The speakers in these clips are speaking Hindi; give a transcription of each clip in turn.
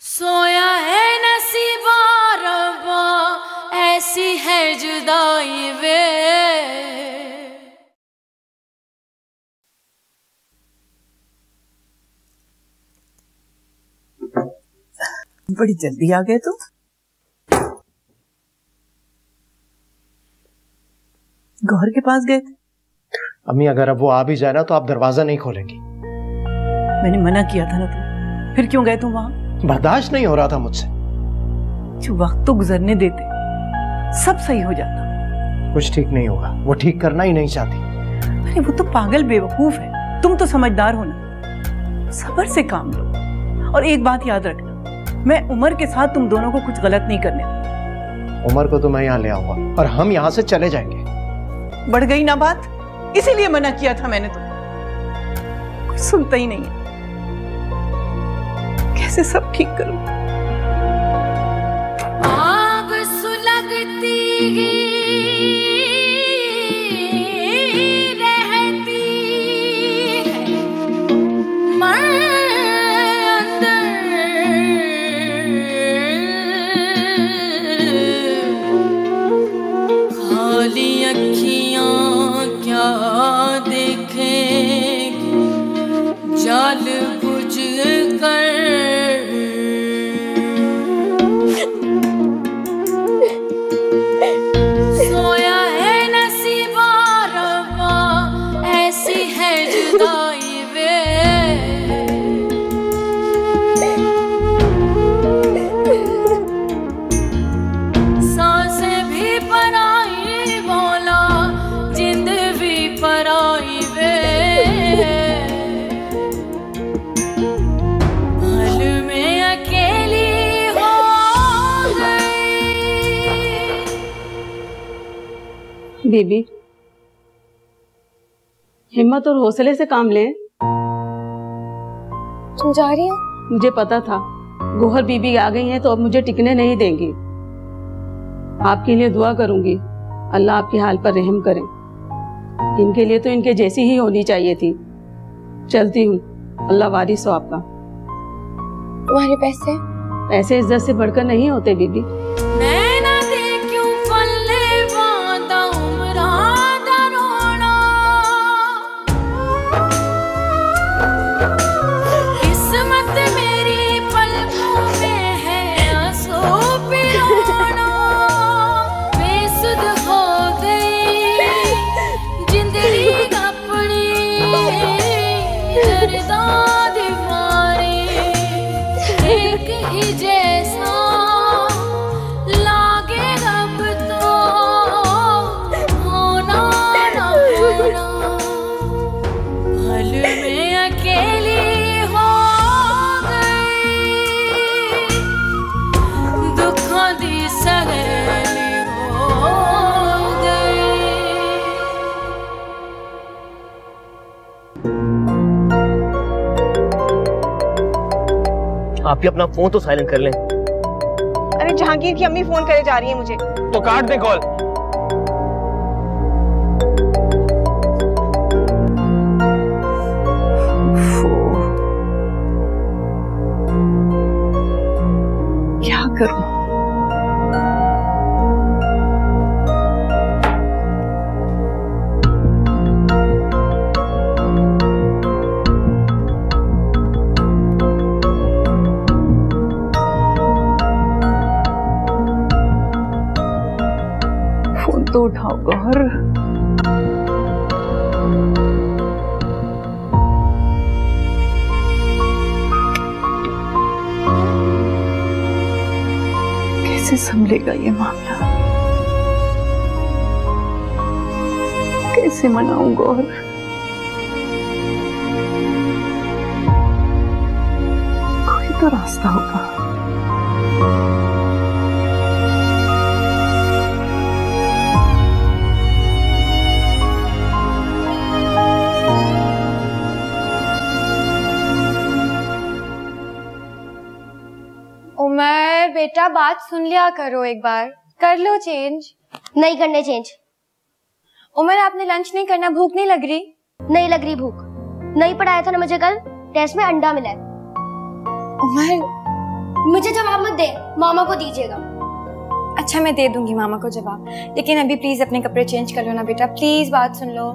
सोया है नसीबा रब्बा, ऐसी है जुदाई वे। बड़ी जल्दी आ गए तुम। गौहर के पास गए थे? अम्मी अगर अब वो आ भी जाए ना तो आप दरवाजा नहीं खोलेंगी। मैंने मना किया था ना तुम, फिर क्यों गए तुम वहां? बर्दाश्त नहीं हो रहा था मुझसे। जो वक्त तो गुजरने देते, सब सही हो जाता। कुछ ठीक नहीं होगा, वो ठीक करना ही नहीं चाहती। अरे वो तो पागल बेवकूफ है, तुम तो समझदार हो ना। सब्र से काम लो। और एक बात याद रखना, मैं उमर के साथ तुम दोनों को कुछ गलत नहीं करने दूंगी। उमर को तो मैं यहाँ ले आऊंगा और हम यहाँ से चले जाएंगे। बढ़ गई ना बात, इसीलिए मना किया था मैंने तो। कुछ सुनता ही नहीं है। कैसे सब ठीक करूं? आग सुलगती रहती है मन अंदर, खाली अखियां क्या देखेंगी जाल बुझ कर। सोया है नसीबा रब्बा, ऐसी है जुदाई वे। सांसें भी पराई बोला, जिंद भी पराई वे। पल में अकेली हो गई। बीबी, हिम्मत और हौसले से काम लें। तुम जा रही हो? मुझे पता था गौहर बीबी आ गई हैं तो अब मुझे टिकने नहीं देंगी। आपके लिए दुआ करूंगी, अल्लाह आपके हाल पर रहम करे। इनके लिए तो इनके जैसी ही होनी चाहिए थी। चलती हूँ, अल्लाह वारिस हो आपका। तुम्हारे पैसे? पैसे इज्जत से बढ़कर नहीं होते बीबी। नैना दे क्यों पल्ले बांधा उमरा दा रोना, किस्मत मेरी पलकों में है आंसू पिरोना। बेसुध हो गई जिंदगी अपनी, दर्दा दीवारी एक ही जैसा लागे अब तो होना ना होना। पल में अकेली हो गई, दुखों दी सहेली हो गई। आप ही अपना फोन तो साइलेंट कर लें। अरे जहांगीर की अम्मी फोन करे जा रही है मुझे। तो काट दे कॉल। क्या करूं? फोन तो उठाओ गौहर। कैसे संभलेगा ये मामला? कैसे मनाऊं गौहर? कोई तो रास्ता होगा। उमर बेटा बात सुन लिया करो, एक बार कर लो चेंज। नहीं करने चेंज। उमर आपने लंच नहीं करना, भूख नहीं लग रही? नहीं लग रही भूख। नहीं पढ़ाया था ना मुझे कल, टेस्ट में अंडा मिला है। उमर मुझे जवाब मत दे, मामा को दीजिएगा। अच्छा मैं दे दूंगी मामा को जवाब, लेकिन अभी प्लीज अपने कपड़े चेंज कर लो ना बेटा, प्लीज बात सुन लो।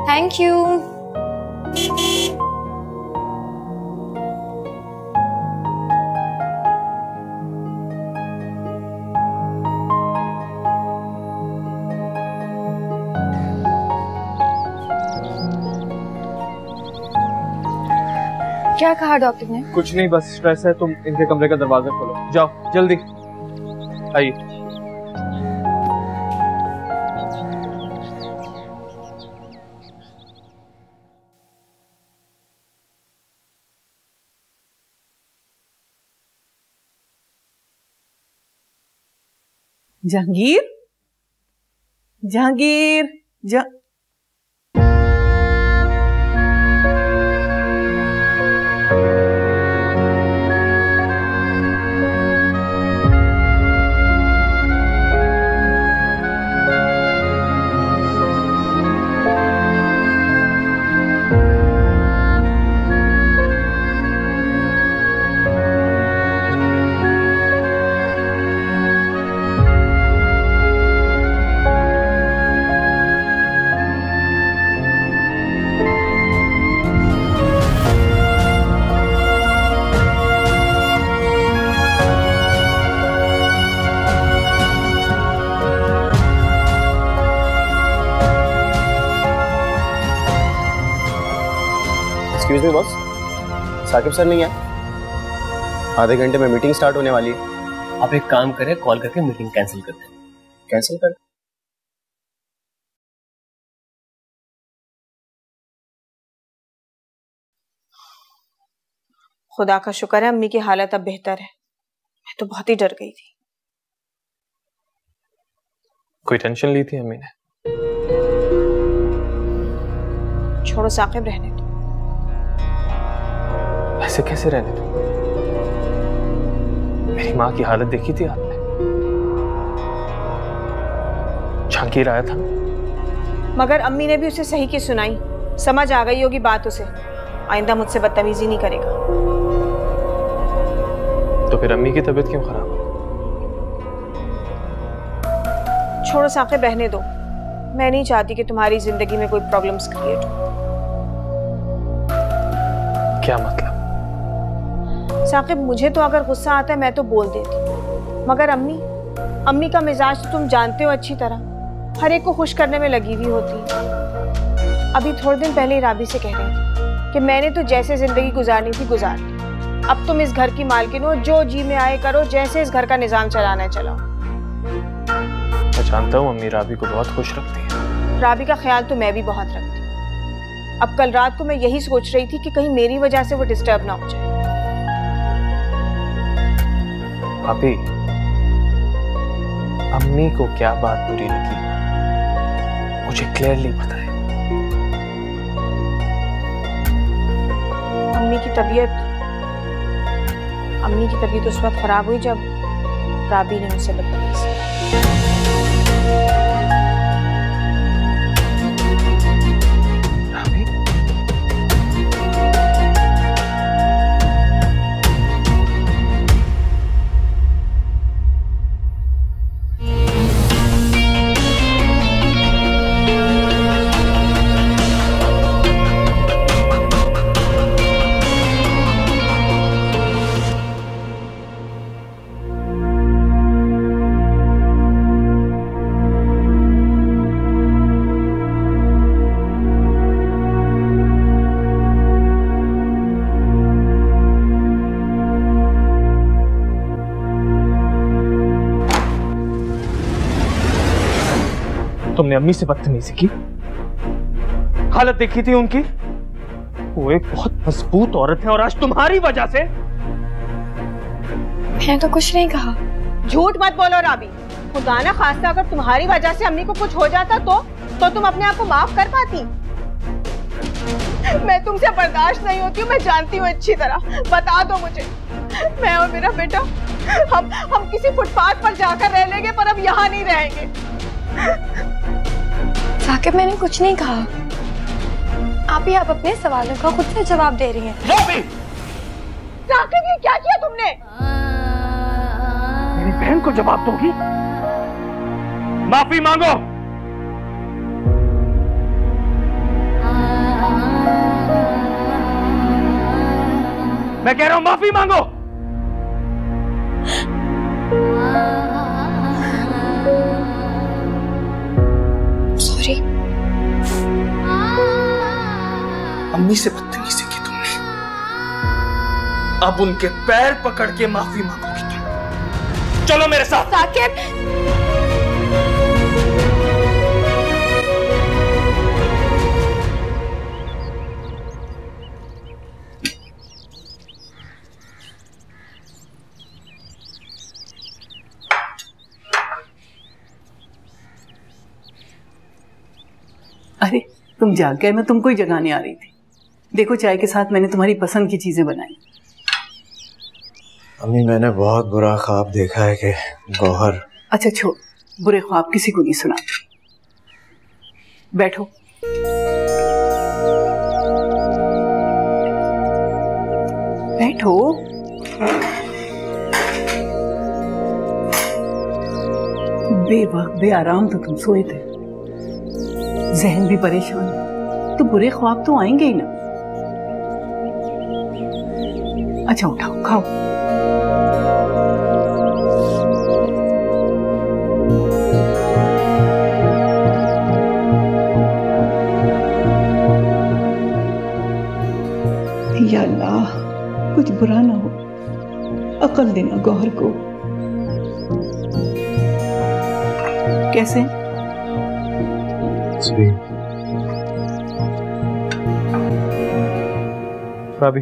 Thank you. क्या कहा डॉक्टर ने? कुछ नहीं, बस स्ट्रेस है। तुम इनके कमरे का दरवाजा खोलो, जाओ जल्दी आइए। Jahangir, Jahangir, excuse me boss, Saqib sir नहीं है? आधे घंटे में मीटिंग स्टार्ट होने वाली है। आप एक काम करें, कॉल करके मीटिंग कैंसिल कर दें। कैंसिल कर? खुदा का शुक्र है अम्मी की हालत अब बेहतर है, मैं तो बहुत ही डर गई थी। कोई टेंशन ली थी अम्मी ने? छोड़ो साकिब, रहने दो। ऐसे कैसे रहने दो? मेरी माँ की हालत देखी थी आपने? जहांगीर आया था, मगर अम्मी ने भी उसे सही की सुनाई, समझ आ गई होगी बात उसे। आइंदा मुझसे बदतमीजी नहीं करेगा। तो फिर अम्मी की तबीयत क्यों खराब है? छोड़ो साकिब, रहने दो। मैं नहीं चाहती कि तुम्हारी जिंदगी में कोई प्रॉब्लम्स क्रिएट हो। क्या मतलब? साकिब, मुझे तो अगर गुस्सा आता है मैं तो बोल देती, मगर अम्मी का मिजाज तो तुम जानते हो अच्छी तरह, हर एक को खुश करने में लगी हुई होती है। अभी थोड़े दिन पहले राबी से कह रही थी कि मैंने तो जैसे जिंदगी गुजारनी थी गुजार ली, अब तुम इस घर की मालकिन हो, जो जी में आए करो, जैसे इस घर का निजाम चलाना है चलाओ। मैं जानता हूँ अम्मी राबी को बहुत खुश रखती है। राबी का ख्याल तो मैं भी बहुत रखती हूँ। अब कल रात को मैं यही सोच रही थी कि कहीं मेरी वजह से वो डिस्टर्ब ना हो जाए। भाभी, अम्मी को क्या बात बुरी लगी मुझे क्लियरली पता है। अम्मी की तबीयत उस वक्त खराब हुई जब राबी ने मुझसे बदतमीजी की। तुमने अम्मी से बदतमीजी की? हालत देखी थी उनकी? वो एक बहुत मजबूत औरत है और आज तुम्हारी वजह से। मैंने तो कुछ नहीं कहा। झूठ मत बोलो राबी, खुदा ना खास्ता अगर तुम्हारी वजह से अम्मी को कुछ हो जाता तो तुम अपने आप को माफ कर पाती? मैं तुमसे बर्दाश्त नहीं होती हूँ, मैं जानती हूँ अच्छी तरह। बता दो मुझे, मैं और मेरा बेटा हम किसी फुटपाथ पर जाकर रह लेंगे, पर अब यहाँ नहीं रहेंगे। साकिब, मैंने कुछ नहीं कहा। आप ही आप अपने सवालों का खुद से जवाब दे रही हैं। साकिब, ये क्या किया तुमने? मेरी बहन को जवाब दोगी? माफी मांगो। मैं कह रहा हूं माफी मांगो। सॉरी। अम्मी से बदतमीजी की तुमने, अब उनके पैर पकड़ के माफी मांगोगी तुम। चलो मेरे साथ। साकिब, अरे तुम जाग गए, मैं तुमको ही जगाने आ रही थी। देखो चाय के साथ मैंने तुम्हारी पसंद की चीजें बनाई। अम्मी मैंने बहुत बुरा ख्वाब देखा है कि गौहर। अच्छा छोड़, बुरे ख्वाब किसी को नहीं सुना। बैठो। बैठो। बेवक्त बेआराम तो तुम सोए थे, जहन भी परेशान है, तो बुरे ख्वाब तो आएंगे ही ना। अच्छा उठाओ, खाओ। या अल्लाह, कुछ बुरा ना हो, अकल देना गौहर को। कैसे? भाभी,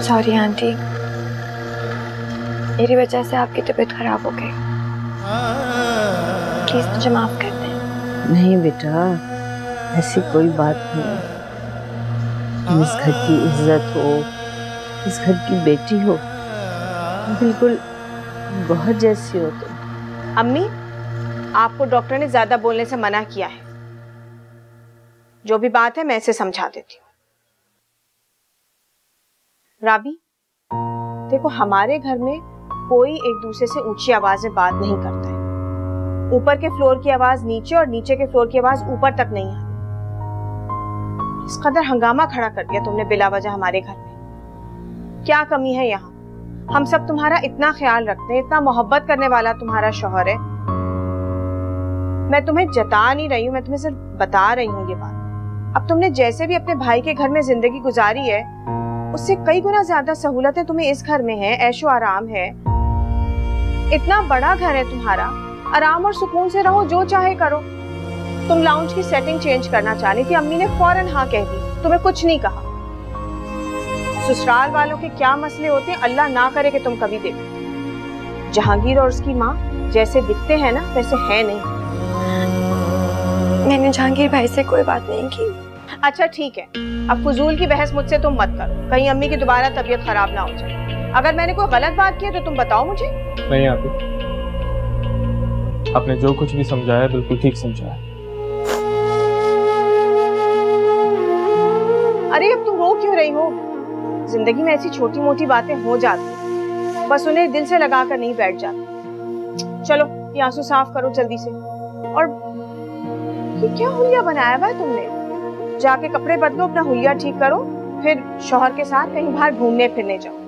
सॉरी आंटी, मेरी वजह से आपकी तबीयत खराब हो गई। प्लीज मुझे माफ कर दें। नहीं बेटा, ऐसी कोई बात नहीं। तुम इस घर की इज्जत हो, इस घर की बेटी हो, बिल्कुल गौहर जैसी हो तुम। अम्मी, आपको डॉक्टर ने ज्यादा बोलने से मना किया है। जो भी बात है मैं इसे समझा देती हूँ। राबी, देखो हमारे घर में कोई एक दूसरे से ऊंची आवाज में बात नहीं करता है। ऊपर के फ्लोर की आवाज नीचे और नीचे के फ्लोर की आवाज ऊपर तक नहीं आती। इस कदर हंगामा खड़ा कर दिया तुमने बिला वजह हमारे घर में। क्या कमी है यहाँ? हम सब तुम्हारा इतना ख्याल रखते हैं, इतना मोहब्बत करने वाला तुम्हारा शौहर है। मैं तुम्हें जता नहीं रही हूँ, मैं तुम्हें सिर्फ बता रही हूँ ये बात। अब तुमने जैसे भी अपने भाई के घर में जिंदगी गुजारी है, उससे कई गुना ज्यादा सहूलतें तुम्हें इस घर में है, ऐशो आराम है। इतना बड़ा घर है तुम्हारा, आराम और सुकून से रहो, जो चाहे करो। तुम लाउंज की सेटिंग चेंज करना चाह रही थी, अम्मी ने फौरन हाँ कह दी, तुम्हें कुछ नहीं कहा। ससुराल वालों के क्या मसले होते हैं, अल्लाह ना करे कि तुम कभी देखो। जहांगीर और उसकी माँ जैसे दिखते हैं ना, वैसे है नहीं। मैंने जहांगीर भाई से कोई बात नहीं की। अच्छा ठीक है, अब फजूल की बहस मुझसे तुम मत करो, कहीं अम्मी की दोबारा तबीयत खराब ना हो जाए। अगर मैंने कोई गलत बात की है तो तुम बताओ मुझे। नहीं आपी, आपने जो कुछ भी समझाया बिल्कुल ठीक समझाया। अरे अब तुम रो क्यों रही हो? जिंदगी में ऐसी छोटी मोटी बातें हो जाती, बस उन्हें दिल से लगा कर नहीं बैठ जाती। चलो ये आंसू साफ करो जल्दी से। और ये क्या हुलिया बनाया हुआ है तुमने? जाके कपड़े बदलो, अपना हुलिया ठीक करो, फिर शौहर के साथ कहीं बाहर घूमने फिरने जाओ।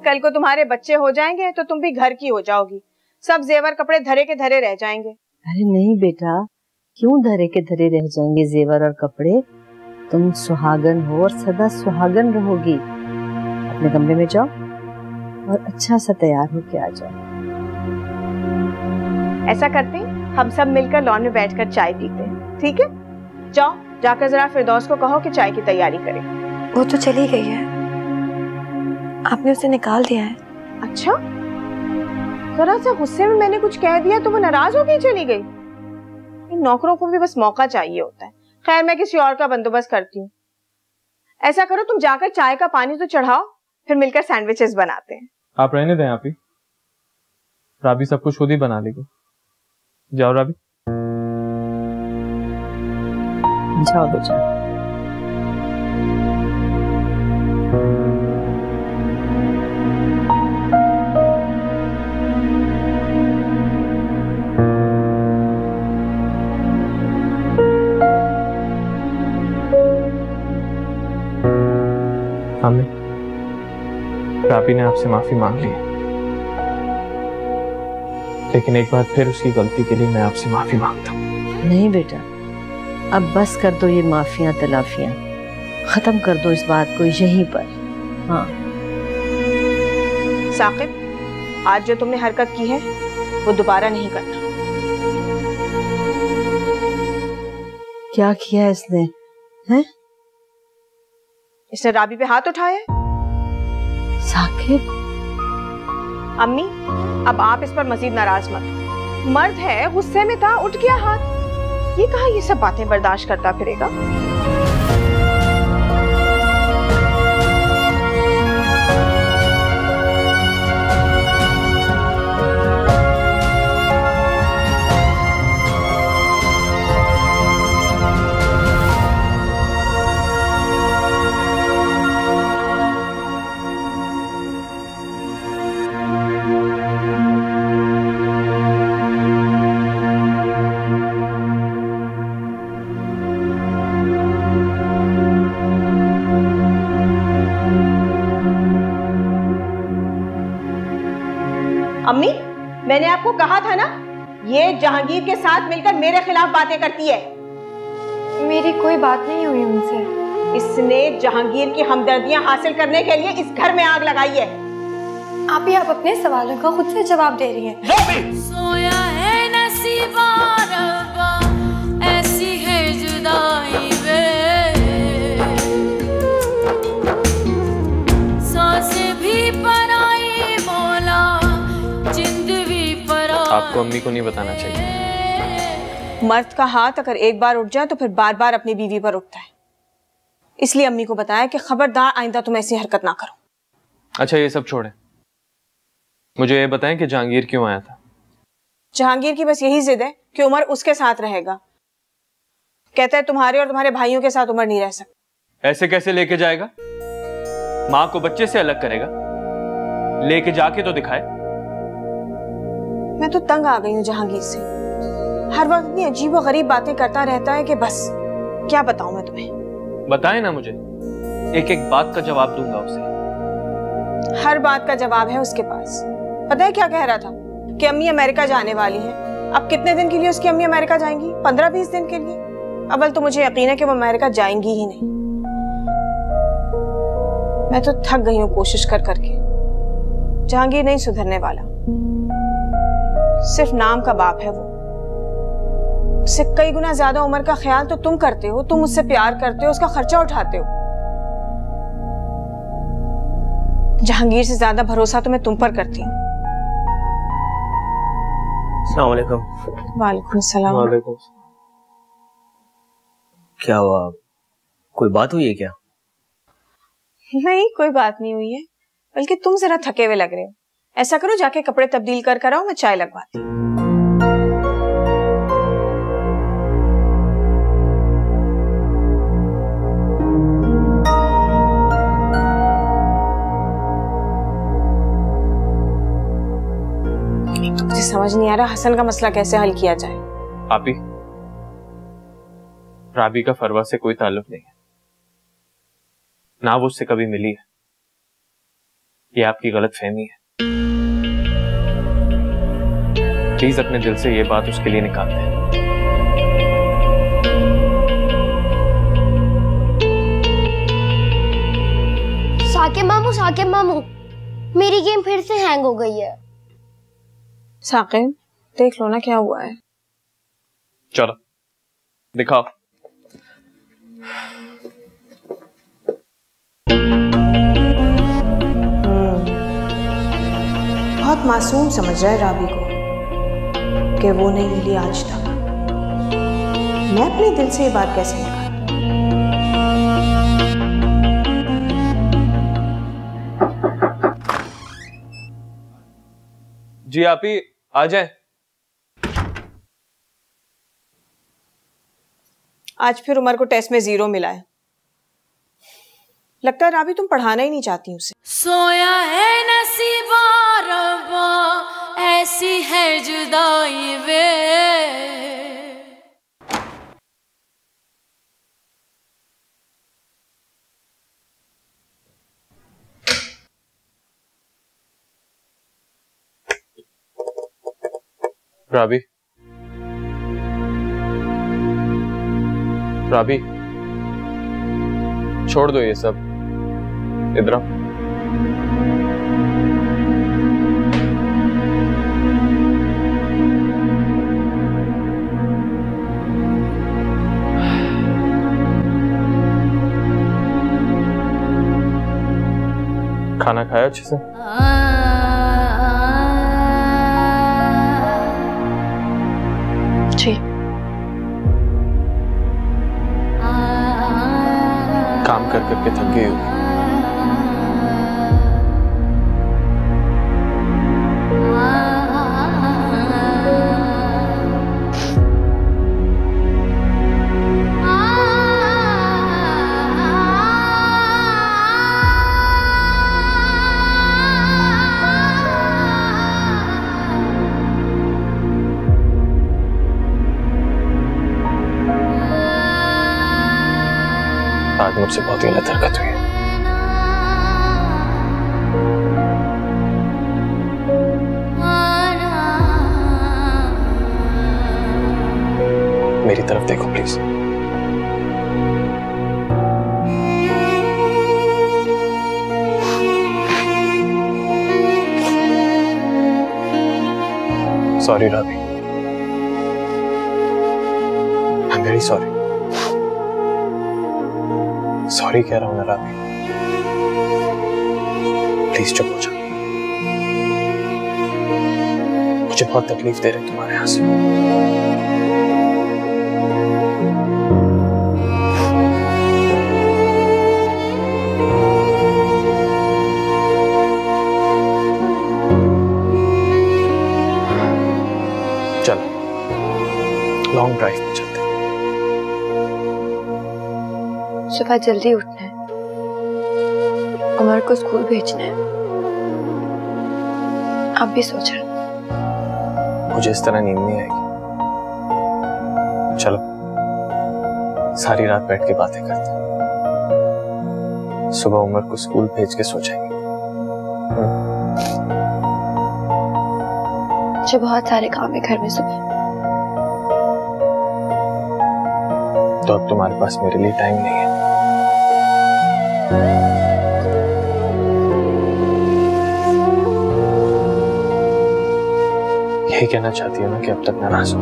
कल को तुम्हारे बच्चे हो जाएंगे तो तुम भी घर की हो जाओगी, सब जेवर कपड़े धरे के धरे रह जाएंगे। अरे नहीं बेटा, क्यों धरे के धरे रह जाएंगे जेवर और कपड़े? तुम सुहागन हो और सदा सुहागन रहोगी। अपने कमरे में जाओ और अच्छा सा तैयार होके आ जाओ। ऐसा करते हैं, हम सब मिलकर लॉन में बैठकर चाय पीते हैं, ठीक है? जाओ, जाकर जरा फिरदौस को कहो कि चाय की तैयारी करे। वो तो चली गई है, आपने उसे निकाल दिया है। अच्छा, जरा सा गुस्से में मैंने कुछ कह दिया तो वो नाराज हो गई चली गई? इन नौकरों को भी बस मौका चाहिए होता है। खैर मैं किसी और का बंदोबस्त करती हूँ। ऐसा करो तुम जाकर चाय का पानी तो चढ़ाओ, फिर मिलकर सैंडविचेस बनाते हैं। आप रहने दें आप ही, राबी सब कुछ खुद ही बना लेगी। जाओ राबी। जाओ बेटा। हमने राबी ने आपसे माफी मांग ली, लेकिन एक बार फिर उसकी गलती के लिए मैं आपसे माफी मांगता हूँ। नहीं बेटा, अब बस कर दो ये माफियां तलाफियां, खत्म कर दो इस बात को यहीं पर। हाँ साकिब, आज जो तुमने हरकत की है वो दोबारा नहीं करना। क्या किया इसने? हैं? इसने राबी पे हाथ उठाया। साकिब। अम्मी, अब आप इस पर मजीद नाराज मत हो। मर्द है, गुस्से में था, उठ गया हाथ। ये कहाँ ये सब बातें बर्दाश्त करता फिरेगा? अम्मी, मैंने आपको कहा था ना, ये जहांगीर के साथ मिलकर मेरे खिलाफ बातें करती है। मेरी कोई बात नहीं हुई उनसे। इसने जहांगीर की हमदर्दियां हासिल करने के लिए इस घर में आग लगाई है। आप ही आप अपने सवालों का खुद से जवाब दे रही हैं। सोया है नसीबा रब्बा, ऐसी है जुदाई वे, सांसें भी पराई मौला, जिंद भी पराई। आपको अम्मी को नहीं बताना चाहिए। मर्द का हाथ अगर एक बार उठ जाए तो फिर बार बार अपनी बीवी पर उठता है। इसलिए अम्मी को बताया कि खबरदार आइंदा तुम ऐसी हरकत ना करो। अच्छा ये सब छोड़ें, मुझे ये बताएं कि जहांगीर क्यों आया था? जहांगीर की बस यही जिद है कि उमर उसके साथ रहेगा। कहता है तुम्हारे और तुम्हारे भाइयों के साथ उमर नहीं रह सकता। ऐसे कैसे लेके जाएगा? माँ को बच्चे से अलग करेगा? लेके जाके तो दिखाए। मैं तो तंग आ गई हूँ जहांगीर से। हर वक्त इतनी अजीब और गरीब बातें करता रहता है कि बस क्या बताऊं मैं तुम्हें। बताए ना मुझे, एक एक बात का जवाब दूंगा उसे। हर बात का जवाब है उसके पास। पता है क्या कह रहा था? कि अम्मी अमेरिका जाने वाली है। अब कितने दिन के लिए उसकी अम्मी अमेरिका जाएंगी? 15-20 दिन के लिए। अव्वल तो मुझे यकीन है कि वो अमेरिका जाएंगी ही नहीं। मैं तो थक गई हूँ कोशिश कर करके। जहांगीर नहीं सुधरने वाला, सिर्फ नाम का बाप है वो। उससे कई गुना ज्यादा उम्र का ख्याल तो तुम करते हो। तुम उससे प्यार करते हो, उसका खर्चा उठाते हो। जहांगीर से ज्यादा भरोसा तो मैं तुम पर करती हूँ। अस्सलाम वालेकुम। वालेकुम सलाम। वालेकुम। क्या हुआ, कोई बात हुई है क्या? नहीं, कोई बात नहीं हुई है, बल्कि तुम जरा थके हुए लग रहे हो। ऐसा करो, जाके कपड़े तब्दील कर आओ, मैं चाय लगवाती हूँ। मुझे समझ नहीं आ रहा हसन का मसला कैसे हल किया जाए। आप ही, राबी का फरवा से कोई ताल्लुक नहीं है, ना वो उससे कभी मिली है। ये आपकी गलतफहमी है। प्लीज अपने दिल से ये बात उसके लिए निकाल दें। साकिब मामू, मेरी गेम फिर से हैंग हो गई है। साकिब, देख लो ना क्या हुआ है। चलो दिखाओ। बहुत मासूम समझ रहा है राबी को कि वो नहीं मिली आज तक। मैं अपने दिल से ये बात कैसे निकालूं? जी आप ही आ जाए। आज फिर उमर को टेस्ट में 0 मिला है। लगता है राबी तुम पढ़ाना ही नहीं चाहती उसे। सोया है नसीबा रब्बा, ऐसी है जुदाई वे। राबी, राबी, छोड़ दो ये सब, इधर आओ। खाना खाया अच्छे से? जी। काम कर करके थक गई हो। आज मुझसे बहुत गलत हरकत हुई है। मेरी तरफ देखो please. Sorry Rabi, I am very sorry. Sorry कह रहा हूं ना राबी, प्लीज चुप हो जाओ। मुझे बहुत तकलीफ दे रहे तुम्हारे यहाँ से। चलो लॉन्ग ड्राइव पे चलते। सुबह जल्दी उठना है, उमर को स्कूल भेजना है। आप भी सोच रहे? मुझे इस तरह नींद नहीं आएगी। चलो सारी रात बैठ के बातें करते हैं, सुबह उमर को स्कूल भेज के सो जाएंगे। मुझे बहुत सारे काम है घर में सुबह। तो अब तुम्हारे पास मेरे लिए टाइम नहीं है। यही कहना चाहती हो ना कि अब तक नाराज हो?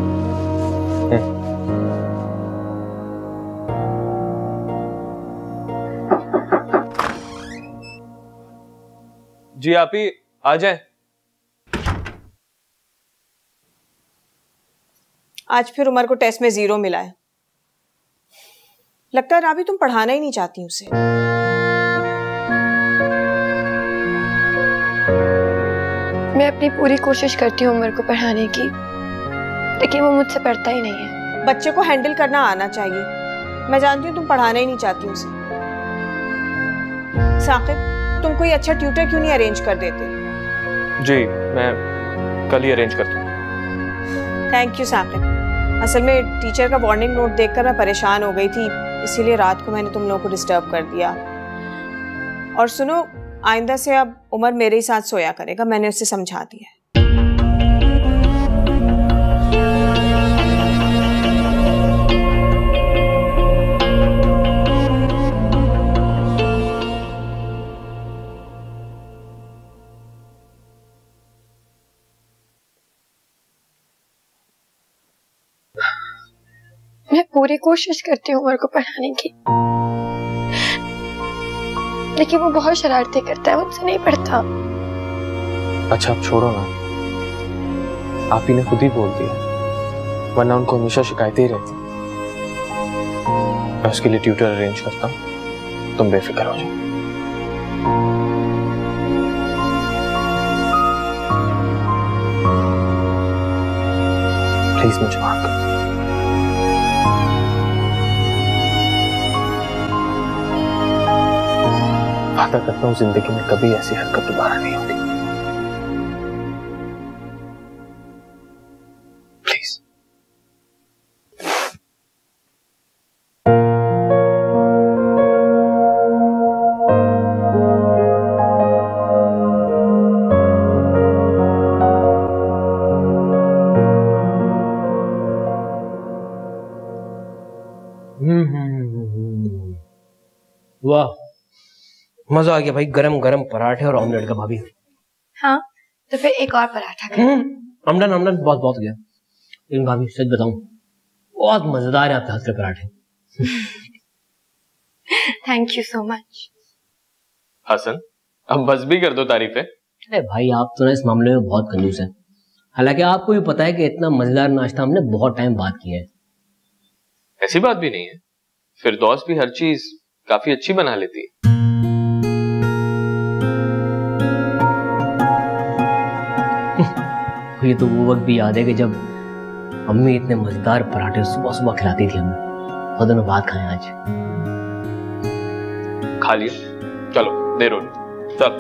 जी आप ही आ जाए। आज फिर उमर को टेस्ट में 0 मिला है। लगता है राबी तुम पढ़ाना ही नहीं चाहती उसे। मैं अपनी पूरी कोशिश करती हूँ उमर को पढ़ाने की, लेकिन वो मुझसे पढ़ता ही नहीं है। बच्चे को हैंडल करना आना चाहिए। मैं जानती हूँ तुम पढ़ाना ही नहीं चाहती उसे। साकिब, तुम कोई अच्छा ट्यूटर क्यों नहीं अरेंज कर देते? जी मैं कल ही अरेंज करता हूँ। Thank you Saqib. असल में टीचर का वार्निंग नोट देखकर मैं परेशान हो गई थी, इसीलिए रात को मैंने तुम लोगों को डिस्टर्ब कर दिया। और सुनो, आइंदा से अब उमर मेरे ही साथ सोया करेगा, मैंने उससे समझा दिया है। मैं पूरी कोशिश करती हूँ उमर को पढ़ाने की, लेकिन वो बहुत शरारतें करता है, मुझसे नहीं पढ़ता। अच्छा अब छोड़ो ना, आप ही ने खुद ही बोल दिया, वरना उनको हमेशा शिकायतें ही रहती। मैं उसके लिए ट्यूटर अरेंज करता हूँ, तुम बेफिक्र हो जाओ। प्लीज मुझे माफ कर दो। वादा करता हूँ जिंदगी में कभी ऐसी हरकत दोबारा नहीं होगी। प्लीज। वाह, मजा आ गया भाई। गरम गरम पराठे और ऑमलेट का भाभी। हाँ तो फिर एक और पराठा कर। अमडन अमडन बहुत बहुत हो गया। लेकिन भाभी सच बताऊं, बहुत मजेदार है आपके हाथ के पराठे। Thank you so much. Hasan, अब बस भी कर दो तारीफें। अरे भाई आप तो ना इस मामले में बहुत कंजूस हैं। हालांकि आपको भी पता है कि इतना मजेदार नाश्ता हमने बहुत टाइम बाद किया है। ऐसी बात भी नहीं है, फिरदौस भी हर चीज काफी अच्छी बना लेती है। ये तो वो वक्त भी याद है कि जब अम्मी इतने मजेदार पराठे सुबह सुबह खिलाती थी हमें। बहुत दिनों बाद खाए आज। खा लिया, चलो देर हो रही, चलो।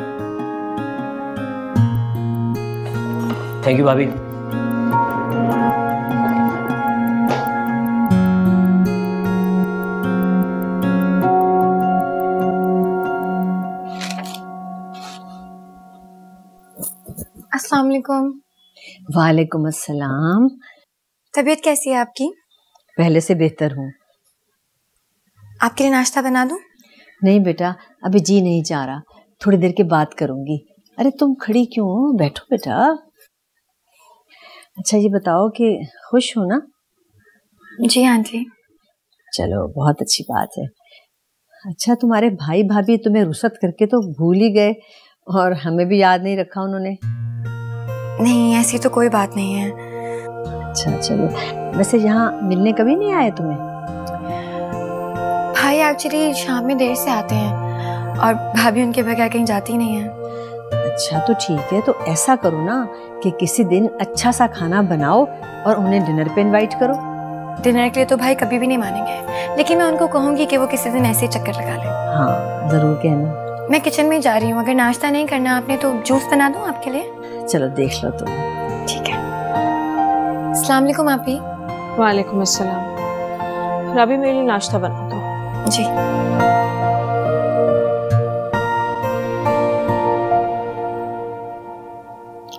थैंक यू भाभी। अस्सलाम वालेकुम। वालेकुम अस्सलाम। तबीयत कैसी है आपकी? पहले से बेहतर हूँ। आपके लिए नाश्ता बना दूं? नहीं बेटा, अभी जी नहीं जा रहा, थोड़ी देर के बाद करूंगी। अरे तुम खड़ी क्यों हो? बैठो बेटा। अच्छा ये बताओ कि खुश हो ना? जी आंटी। चलो बहुत अच्छी बात है। अच्छा तुम्हारे भाई भाभी तुम्हें रुखसत करके तो भूल ही गए और हमें भी याद नहीं रखा उन्होंने। नहीं ऐसी तो कोई बात नहीं है। अच्छा चलो, वैसे यहाँ मिलने कभी नहीं आए तुम्हें? भाई एक्चुअली शाम में देर से आते हैं और भाभी उनके बगैर कहीं जाती नहीं है। अच्छा तो ठीक है, तो ऐसा करो ना कि किसी दिन अच्छा सा खाना बनाओ और उन्हें डिनर पे इनवाइट करो। डिनर के लिए तो भाई कभी भी नहीं मानेंगे, लेकिन मैं उनको कहूंगी कि वो किसी दिन ऐसे चक्कर लगा ले। हाँ जरूर कहना। मैं किचन में जा रही हूँ, अगर नाश्ता नहीं करना आपने तो जूस बना दूँ आपके लिए? चलो देख लो तुम। ठीक है। अस्सलाम वालेकुम आपी। वालेकुम अस्सलाम। रबी मेरे लिए नाश्ता बना दो। जी।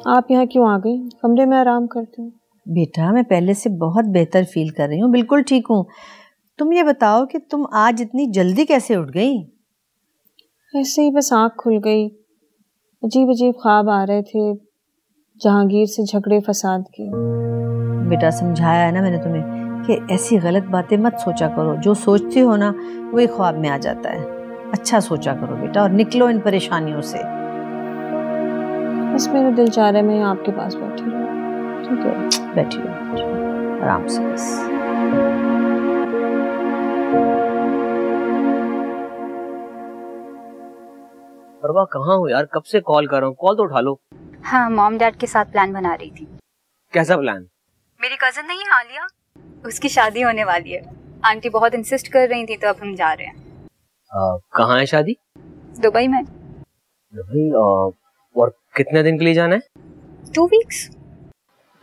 आप यहाँ क्यों आ गई? कमरे में आराम करते हो। बेटा मैं पहले से बहुत बेहतर फील कर रही हूँ, बिल्कुल ठीक हूँ। तुम ये बताओ कि तुम आज इतनी जल्दी कैसे उठ गई? ऐसे ही बस आँख खुल गई, अजीब अजीब ख्वाब आ रहे थे, जहांगीर से झगड़े फसाद के। बेटा समझाया है ना मैंने तुम्हें कि ऐसी गलत बातें मत सोचा करो। जो सोचती हो ना वही ख्वाब में आ जाता है। अच्छा सोचा करो बेटा और निकलो इन परेशानियों से। बस मेरा दिल चाह रहा है मैं आपके पास बैठी रहूं। ठीक है बैठी रहो आराम से बस। परवा कहाँ हो यार? कब से कॉल कर रहा हूँ, कॉल तो उठा लो। हाँ मॉम डैड के साथ प्लान बना रही थी। कैसा प्लान? मेरी कजन नहीं है आलिया, उसकी शादी होने वाली है। आंटी बहुत इंसिस्ट कर रही थी तो अब हम जा रहे हैं। कहाँ है शादी? दुबई में। दुबई? और कितने दिन के लिए जाना है? 2 वीक्स।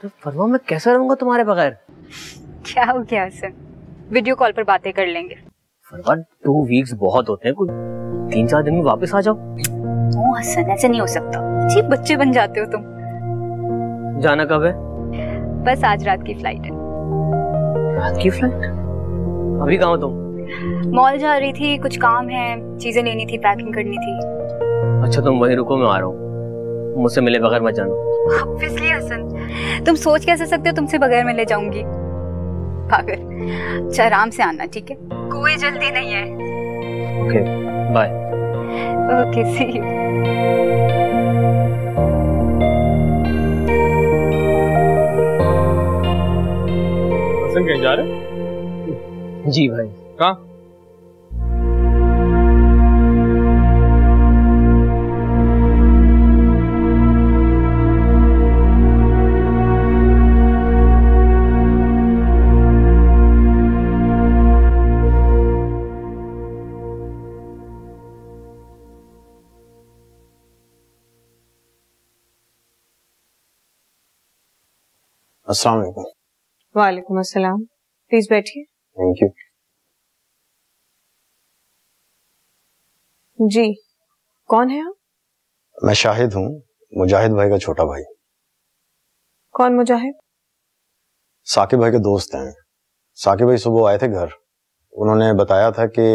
तो परवा मैं कैसे रहूंगा तुम्हारे बगैर? क्या हो गया हसन, वीडियो कॉल पर बातें कर लेंगे। परवा 2 वीक्स बहुत होते हैं, कुछ 3-4 दिन में वापस आ जाओ। ओ हसन ऐसे नहीं हो सकता, अजीब बच्चे बन जाते हो तुम। जाना कब है? बस आज रात की फ्लाइट है। रात की फ्लाइट? अभी कहाँ हो तुम? मॉल जा रही थी, कुछ काम है, चीजें लेनी थी, पैकिंग करनी थी। अच्छा तुम वहीं रुको, मैं आ रहा हूँ। मुझसे मिले बगैर मत जाना। ऑब्वियसली हसन, तुम सोच कैसे सकते हो तुमसे बगैर मैं ले जाऊंगी? पागल। अच्छा आराम से आना, ठीक है? कोई जल्दी नहीं है। Okay bye. Okay see you. Hasan कहीं जा रहे? जी भाई। कहाँ? अस्सलाम वालेकुम। वालेकुम अस्सलाम। प्लीज बैठिए। Thank you. जी, कौन है आप? मैं शाहिद हूँ, मुजाहिद भाई का छोटा भाई। कौन मुजाहिद? साकिब भाई के दोस्त हैं। साकिब भाई सुबह आए थे घर, उन्होंने बताया था कि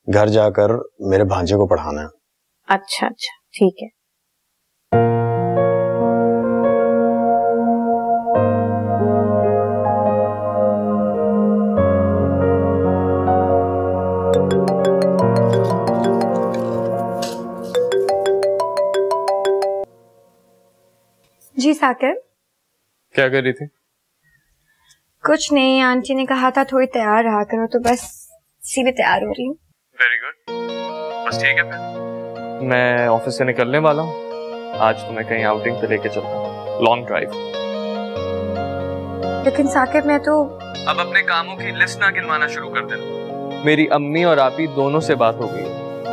घर जाकर मेरे भांजे को पढ़ाना है। अच्छा अच्छा, ठीक है। जी साकिब। क्या कर रही थी? कुछ नहीं, आंटी ने कहा था थोड़ी तैयार रहा करो, तो बस इसी में तैयार हो रही हूँ। वेरी गुड, बस ठीक है फिर मैं ऑफिस से निकलने वाला हूँ। आज तो मैं कहीं आउटिंग पे लेके चलता हूँ, लॉन्ग ड्राइव। लेकिन साकिब मैं तो अब अपने कामों की लिस्ट ना गिनवाना शुरू कर देना। मेरी अम्मी और आपी दोनों से बात हो गई,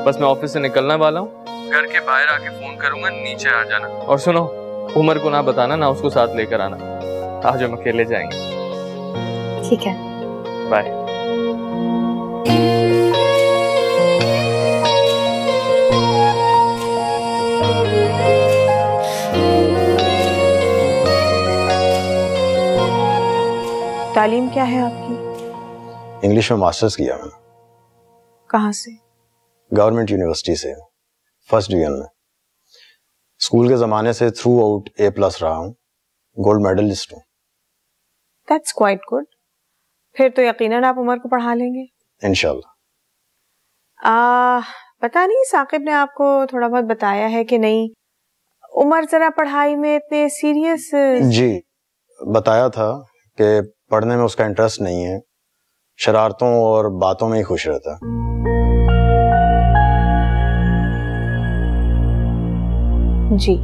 बस मैं ऑफिस से निकलने वाला हूँ। घर के बाहर आके फोन करूंगा, नीचे आ जाना। और सुनो, उमर को ना बताना, ना उसको साथ लेकर आना। आज हम अकेले जाएंगे। ठीक है, बाय। तालीम क्या है आपकी? इंग्लिश में मास्टर्स किया मैंने। कहाँ से? गवर्नमेंट यूनिवर्सिटी से, फर्स्ट डिवीजन में। स्कूल के जमाने से थ्रू आउट A+ रहा हूँ, गोल्ड मेडलिस्ट हूँ। That's quite good. फिर तो यकीनन आप उमर को पढ़ा लेंगे इंशाल्लाह। पता नहीं साकिब ने आपको थोड़ा बहुत बताया है कि नहीं, उमर जरा पढ़ाई में इतने सीरियस? जी, बताया था कि पढ़ने में उसका इंटरेस्ट नहीं है, शरारतों और बातों में ही खुश रहता है। जी,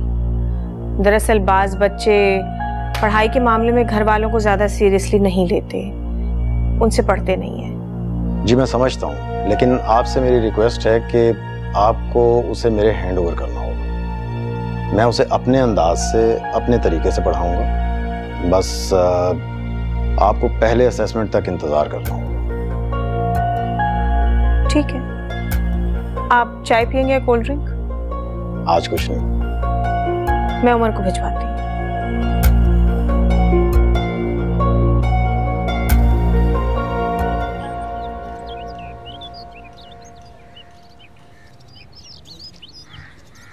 दरअसल बाज बच्चे पढ़ाई के मामले में घर वालों को ज्यादा सीरियसली नहीं लेते, उनसे पढ़ते नहीं है। जी मैं समझता हूँ, लेकिन आपसे मेरी रिक्वेस्ट है कि आपको उसे मेरे हैंड ओवर करना होगा। मैं उसे अपने अंदाज से, अपने तरीके से पढ़ाऊंगा। बस आपको पहले असेसमेंट तक इंतजार करना होगा। ठीक है। आप चाय पियेंगे या कोल्ड ड्रिंक? आज कुछ नहीं। मैं उमर को भिजवाती हूँ।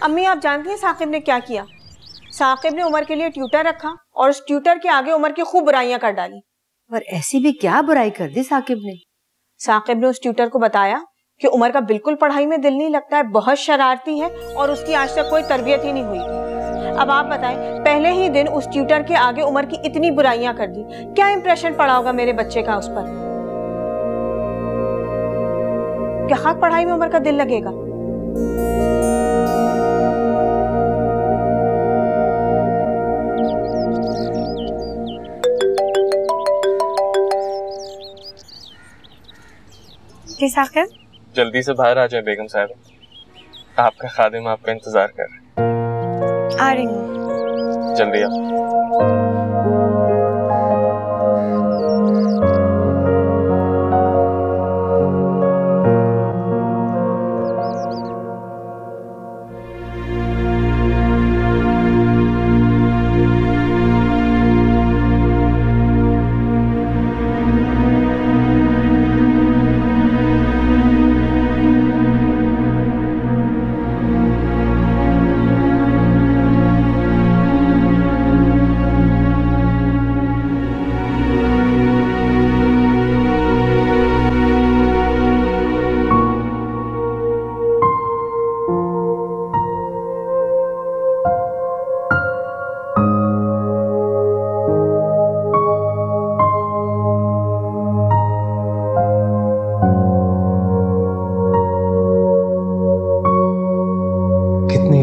अम्मी, आप जानती हैं साकिब ने क्या किया? साकिब ने उमर के लिए ट्यूटर रखा और उस ट्यूटर के आगे उमर की खूब बुराइयां कर डाली। और ऐसी भी क्या बुराई कर दी साकिब ने? साकिब ने उस ट्यूटर को बताया कि उमर का बिल्कुल पढ़ाई में दिल नहीं लगता है, बहुत शरारती है और उसकी आज तक कोई तरबियत ही नहीं हुई। अब आप बताएं, पहले ही दिन उस ट्यूटर के आगे उमर की इतनी बुराइयां कर दी, क्या इंप्रेशन पड़ा होगा मेरे बच्चे का उस पर? क्या खाक पढ़ाई में उमर का दिल लगेगा? जी साकिब। जल्दी से बाहर आ जाए बेगम साहब, आपका खादिम आपका इंतजार कर रहा है। आ रही हूँ। जल्दी आओ।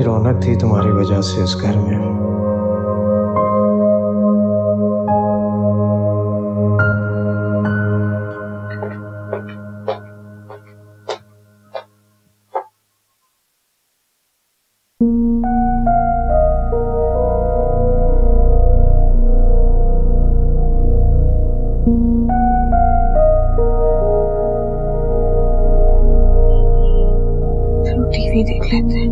रौनक थी तुम्हारी वजह से इस घर में। टीवी देख लेते हैं।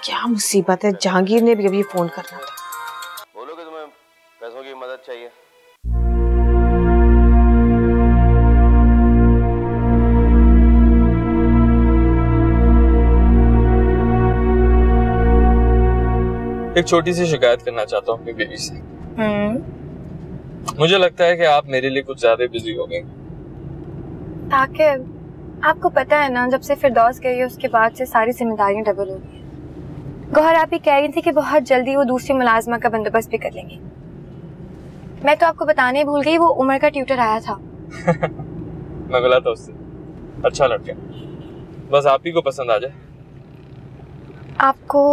क्या मुसीबत है, जहांगीर ने भी अभी फोन करना था। बोलो कि तुम्हें पैसों की मदद चाहिए। एक छोटी सी शिकायत करना चाहता हूँ अपनी बीवी से। मुझे लगता है कि आप मेरे लिए कुछ ज्यादा बिजी हो गई। ताकिब, आपको पता है ना, जब से फिरदौस गई है उसके बाद से सारी जिम्मेदारियां डबल हो गई हैं। गौहर आप ही कह रही थी कि बहुत जल्दी वो दूसरी मुलाजमा का बंदोबस्त भी कर लेंगे। मैं तो आपको बताने भूल गई, वो उमर का ट्यूटर आया था। मैं मिला था उससे, अच्छा लड़का, बस आप ही को पसंद आ जाए। आपको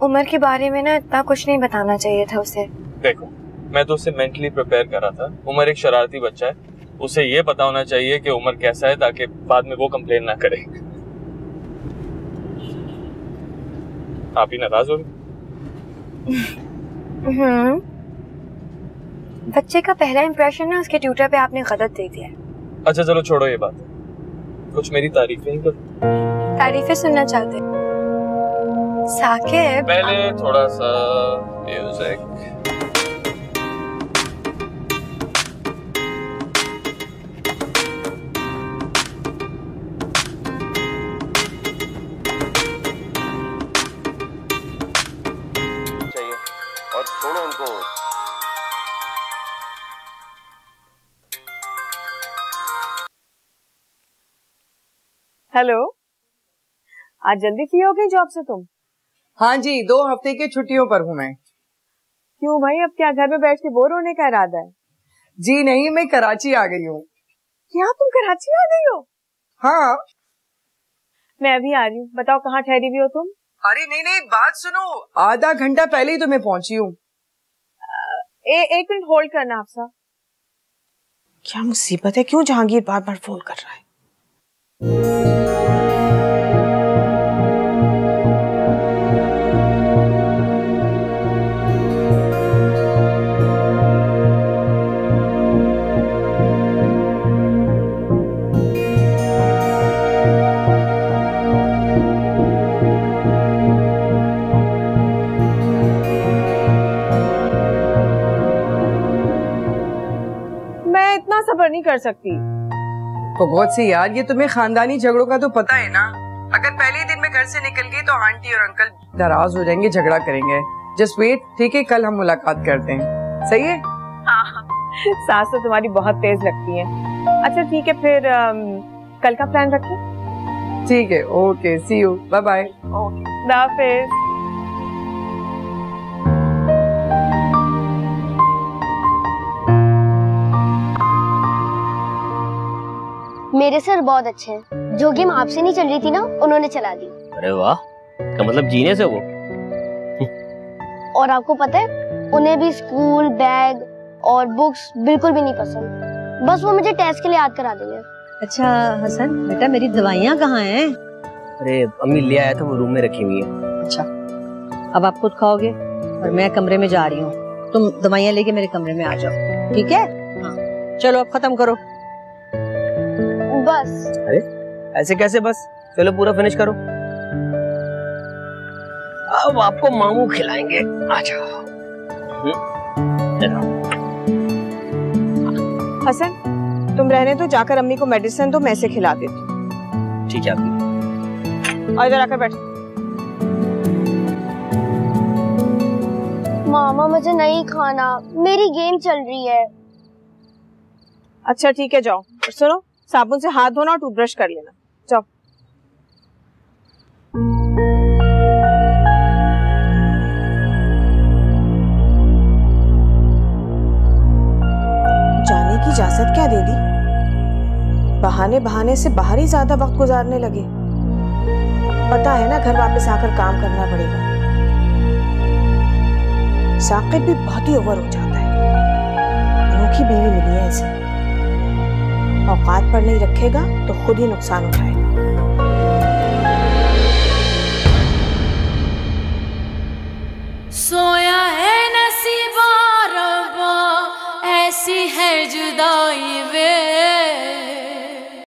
उमर के बारे में ना इतना कुछ नहीं बताना चाहिए था उसे। देखो, मैं तो उसे मेंटली प्रिपेयर कर रहा था। उमर एक शरारती बच्चा है, उसे ये पता होना चाहिए कि उमर कैसा है ताकि बाद में वो कंप्लेन ना करे। आप ही नाराज हो गए? बच्चे का पहला इंप्रेशन ना उसके ट्यूटर पे आपने गलत दे दिया है। अच्छा चलो छोड़ो ये बात, कुछ मेरी तारीफें ही करो। तारीफें सुनना चाहते हैं साकिब? पहले थोड़ा सा म्यूजिक। चाहिए और छोड़ो उनको। हेलो, आज जल्दी फ्री हो गई जॉब से तुम? हाँ जी, 2 हफ्ते की छुट्टियों पर हूँ मैं। क्यों भाई, अब क्या घर में बैठ के बोर होने का इरादा है? जी नहीं, मैं कराची आ गई हूँ। क्या तुम कराची आ गई हो? हाँ, मैं अभी आ रही हूँ। बताओ कहाँ ठहरी हुई हो तुम? अरे नहीं नहीं, बात सुनो, आधा घंटा पहले ही तो मैं पहुंची हूँ। एक मिनट होल्ड करना आप साहब। क्या मुसीबत है, क्यों जहांगीर बार बार फोन कर रहा है? मैं इतना सब्र नहीं कर सकती। तो बहुत सी यार, ये तुम्हें खानदानी झगड़ों का तो पता है ना। अगर पहले ही दिन में घर से निकल गई तो आंटी और अंकल नाराज हो जाएंगे, झगड़ा करेंगे। जस्ट वेट, ठीक है, कल हम मुलाकात करते हैं, सही है? हाँ, सास तो तुम्हारी बहुत तेज लगती है। अच्छा ठीक है, फिर कल का प्लान रखें? ठीक है, okay, see you, bye bye. Okay, खुदा हाफिज। मेरे सर बहुत अच्छे हैं। जो गेम आपसे नहीं चल रही थी ना, उन्होंने चला दी। अरे वाह, का मतलब जीने से वो। और आपको पता है, उन्हें भी स्कूल बैग और बुक्स बिल्कुल भी नहीं पसंद। बस वो मुझे टेस्ट के लिए याद करा देंगे। अच्छा हसन बेटा, मेरी दवाइयाँ कहाँ हैं? अरे अम्मी ले आया था, वो रूम में रखी हुई है। अच्छा, अब आप खुद खाओगे और मैं कमरे में जा रही हूँ। तुम दवाइयाँ लेके मेरे कमरे में आ जाओ, ठीक है? हाँ, चलो अब खत्म करो बस। अरे ऐसे कैसे बस, चलो पूरा फिनिश करो। अब आपको मामू खिलाएंगे, आ जाओ। हसन तुम रहने दो, जाकर अम्मी को मेडिसिन दो, मैं इसे खिला देती हूँ। ठीक है अम्मी। और इधर आकर बैठ। मामा मुझे नहीं खाना, मेरी गेम चल रही है। अच्छा ठीक है, जाओ। और सुनो, साबुन से हाथ धोना और टूथब्रश कर लेना। जाओ। जाने की इजाजत क्या दे दी? बहाने बहाने से बाहर ही ज्यादा वक्त गुजारने लगे। पता है ना, घर वापस आकर काम करना पड़ेगा। साकिब भी बहुत ही ओवर हो जाता है। अनोखी बीवी मिली है इसे, औकात पर नहीं रखेगा तो खुद ही नुकसान उठाएगा।